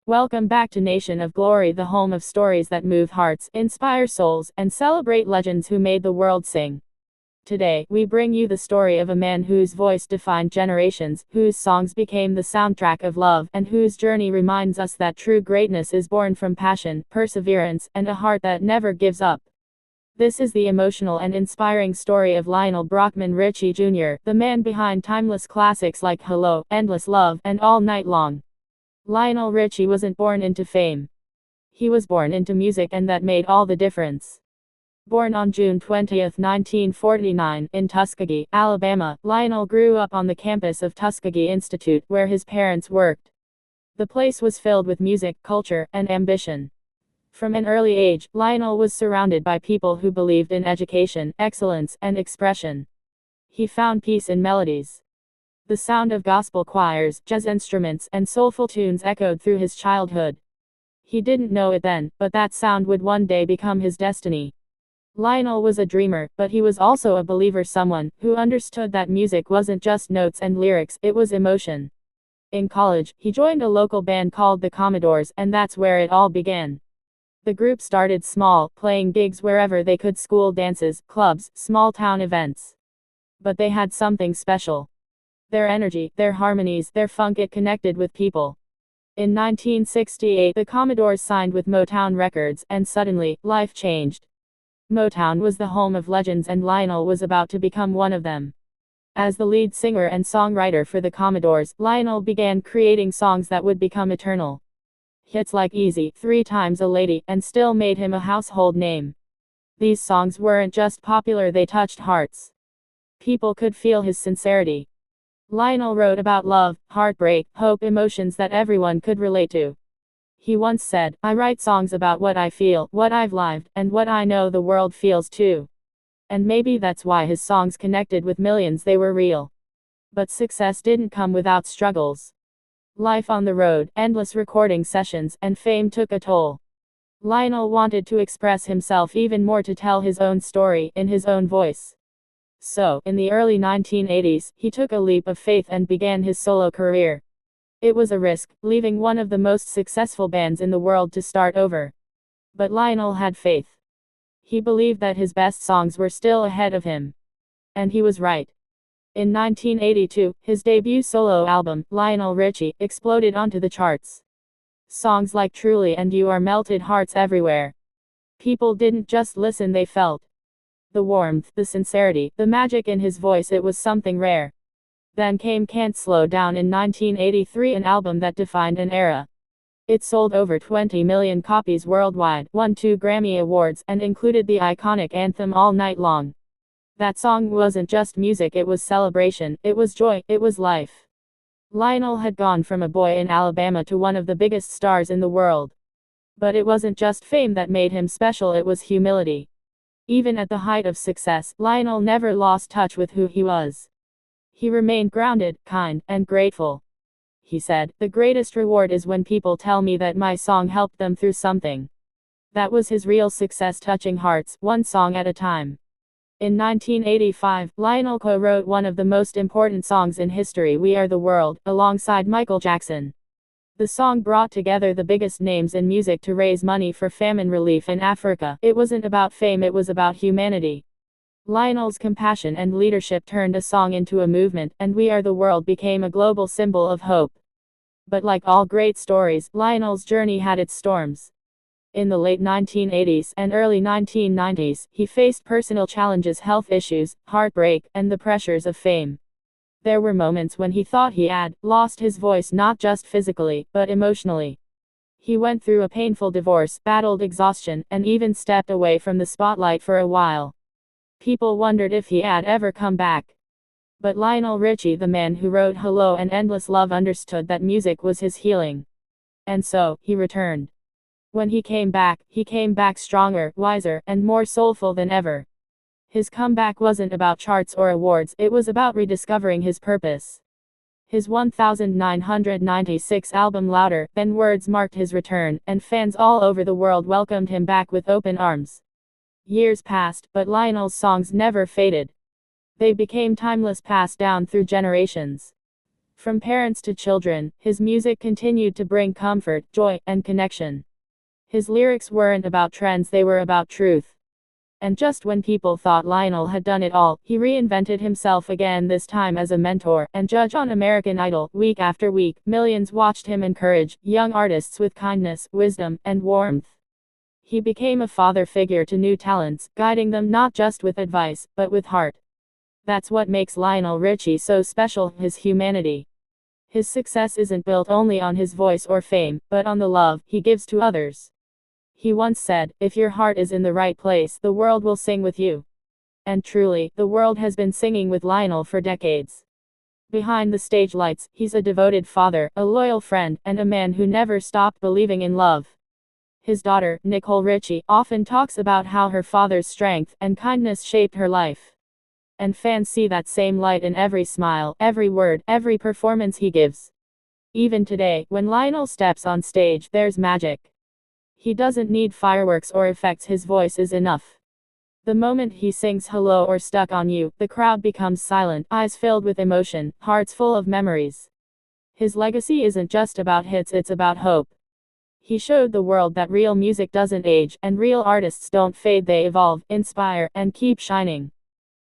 Welcome back to Nation of Glory, the home of stories that move hearts, inspire souls, and celebrate legends who made the world sing. Today, we bring you the story of a man whose voice defined generations, whose songs became the soundtrack of love, and whose journey reminds us that true greatness is born from passion, perseverance, and a heart that never gives up. This is the emotional and inspiring story of Lionel Brockman Richie Jr., the man behind timeless classics like Hello, Endless Love, and All Night Long. Lionel Richie wasn't born into fame. He was born into music, and that made all the difference. Born on June 20, 1949, in Tuskegee, Alabama, Lionel grew up on the campus of Tuskegee Institute, where his parents worked. The place was filled with music, culture, and ambition. From an early age, Lionel was surrounded by people who believed in education, excellence, and expression. He found peace in melodies. The sound of gospel choirs, jazz instruments, and soulful tunes echoed through his childhood. He didn't know it then, but that sound would one day become his destiny. Lionel was a dreamer, but he was also a believer, someone who understood that music wasn't just notes and lyrics, it was emotion. In college, he joined a local band called the Commodores, and that's where it all began. The group started small, playing gigs wherever they could: school dances, clubs, small-town events. But they had something special. Their energy, their harmonies, their funk, it connected with people. In 1968, the Commodores signed with Motown Records, and suddenly, life changed. Motown was the home of legends, and Lionel was about to become one of them. As the lead singer and songwriter for the Commodores, Lionel began creating songs that would become eternal. Hits like Easy, 3 Times a Lady, and Still made him a household name. These songs weren't just popular, they touched hearts. People could feel his sincerity. Lionel wrote about love, heartbreak, hope, emotions that everyone could relate to. He once said, "I write songs about what I feel, what I've lived, and what I know the world feels too." And maybe that's why his songs connected with millions, they were real. But success didn't come without struggles. Life on the road, endless recording sessions, and fame took a toll. Lionel wanted to express himself even more, to tell his own story, in his own voice. So, in the early 1980s, he took a leap of faith and began his solo career. It was a risk, leaving one of the most successful bands in the world to start over. But Lionel had faith. He believed that his best songs were still ahead of him. And he was right. In 1982, his debut solo album, Lionel Richie, exploded onto the charts. Songs like Truly and You Are melted hearts everywhere. People didn't just listen, they felt the warmth, the sincerity, the magic in his voice. It was something rare. Then came Can't Slow Down in 1983, an album that defined an era. It sold over 20 million copies worldwide, won 2 Grammy Awards, and included the iconic anthem All Night Long. That song wasn't just music, it was celebration, it was joy, it was life. Lionel had gone from a boy in Alabama to one of the biggest stars in the world. But it wasn't just fame that made him special, it was humility. Even at the height of success, Lionel never lost touch with who he was. He remained grounded, kind, and grateful. He said, "The greatest reward is when people tell me that my song helped them through something." That was his real success, touching hearts, one song at a time. In 1985, Lionel co-wrote one of the most important songs in history, We Are the World, alongside Michael Jackson. The song brought together the biggest names in music to raise money for famine relief in Africa. It wasn't about fame, it was about humanity. Lionel's compassion and leadership turned a song into a movement, and We Are the World became a global symbol of hope. But like all great stories, Lionel's journey had its storms. In the late 1980s and early 1990s, he faced personal challenges, health issues, heartbreak, and the pressures of fame. There were moments when he thought he had lost his voice, not just physically, but emotionally. He went through a painful divorce, battled exhaustion, and even stepped away from the spotlight for a while. People wondered if he had ever come back. But Lionel Richie, the man who wrote Hello and Endless Love, understood that music was his healing. And so, he returned. When he came back stronger, wiser, and more soulful than ever. His comeback wasn't about charts or awards, it was about rediscovering his purpose. His 1996 album Louder Than Words marked his return, and fans all over the world welcomed him back with open arms. Years passed, but Lionel's songs never faded. They became timeless, passed down through generations. From parents to children, his music continued to bring comfort, joy, and connection. His lyrics weren't about trends, they were about truth. And just when people thought Lionel had done it all, he reinvented himself again, this time as a mentor and judge on American Idol. Week after week, millions watched him encourage young artists with kindness, wisdom, and warmth. He became a father figure to new talents, guiding them not just with advice, but with heart. That's what makes Lionel Richie so special, his humanity. His success isn't built only on his voice or fame, but on the love he gives to others. He once said, "If your heart is in the right place, the world will sing with you." And truly, the world has been singing with Lionel for decades. Behind the stage lights, he's a devoted father, a loyal friend, and a man who never stopped believing in love. His daughter, Nicole Richie, often talks about how her father's strength and kindness shaped her life. And fans see that same light in every smile, every word, every performance he gives. Even today, when Lionel steps on stage, there's magic. He doesn't need fireworks or effects, his voice is enough. The moment he sings "Hello" or "Stuck on You," the crowd becomes silent, eyes filled with emotion, hearts full of memories. His legacy isn't just about hits, it's about hope. He showed the world that real music doesn't age, and real artists don't fade, they evolve, inspire, and keep shining.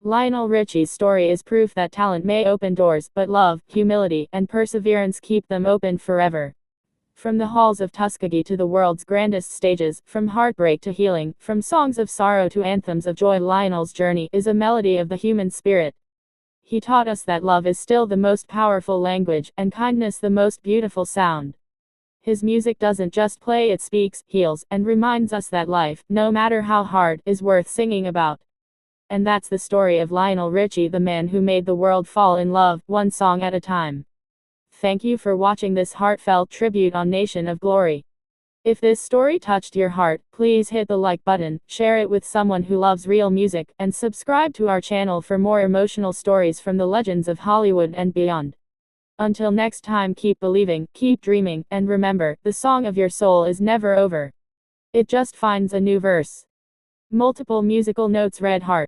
Lionel Richie's story is proof that talent may open doors, but love, humility, and perseverance keep them open forever. From the halls of Tuskegee to the world's grandest stages, from heartbreak to healing, from songs of sorrow to anthems of joy, Lionel's journey is a melody of the human spirit. He taught us that love is still the most powerful language, and kindness the most beautiful sound. His music doesn't just play, it speaks, heals, and reminds us that life, no matter how hard, is worth singing about. And that's the story of Lionel Richie, the man who made the world fall in love, one song at a time. Thank you for watching this heartfelt tribute on Nation of Glory. If this story touched your heart, please hit the like button, share it with someone who loves real music, and subscribe to our channel for more emotional stories from the legends of Hollywood and beyond. Until next time, keep believing, keep dreaming, and remember, the song of your soul is never over. It just finds a new verse. Multiple musical notes. Red Heart.